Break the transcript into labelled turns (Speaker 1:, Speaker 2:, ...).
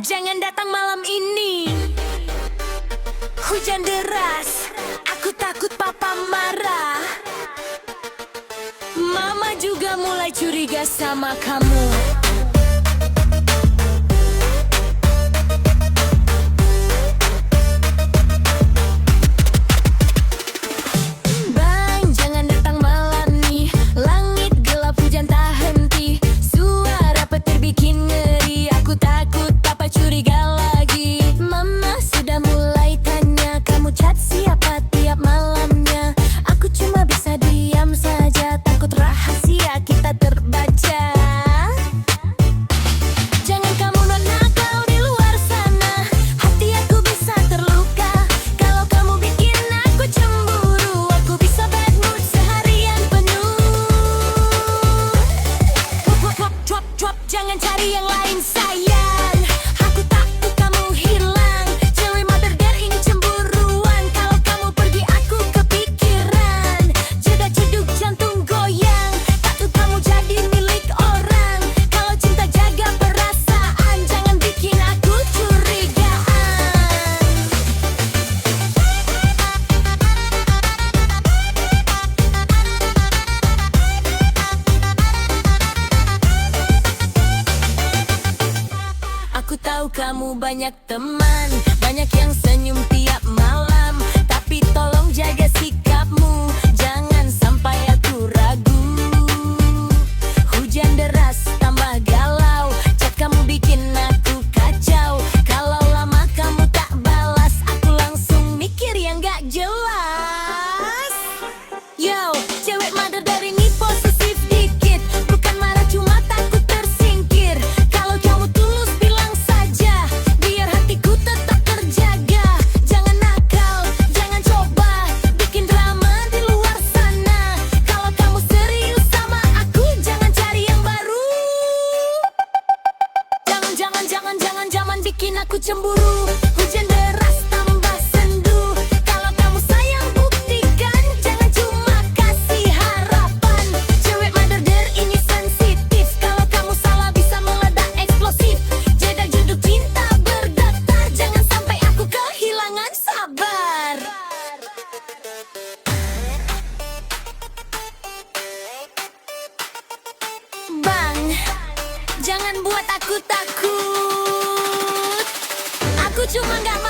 Speaker 1: jangan datang malam ini. Hujan deras, aku takut papa marah. Mama juga mulai curiga sama kamu. Jangan cari yang lain sayang, aku takut kamu hilang. Cewek mader ini cemburuan, kalau kamu pergi aku kepikiran. Jeda jeduk jantung goyang, takut kamu jadi milik orang. Kalau cinta jaga perasaan, jangan bikin aku curigaan. Aku tahu kamu banyak teman, banyak yang senyum tiap malam. Tapi tolong jaga sikapmu, jangan sampai aku ragu. Hujan deras tambah galau, chat kamu bikin aku kacau. Kalau lama kamu tak balas, aku langsung mikir yang gak jelas. Yo, cewek mader dari ini posesif dikit, bukan marah cuma takut tersingkir. Kalau kamu tulus bilang saja, biar hatiku tetap terjaga. Jangan nakal, jangan coba bikin drama di luar sana. Kalau kamu serius sama aku, jangan cari yang baru. Jangan bikin aku cemburu. Hujan deras tambah sendu, kalau kamu sayang buktikan, jangan cuma kasih harapan. Cewek mader ini sensitif, kalau kamu salah bisa meledak eksplosif. Jeda jeduk cinta berdetar, jangan sampai aku kehilangan sabar. Bang, jangan buat aku takut. Aku cuma gak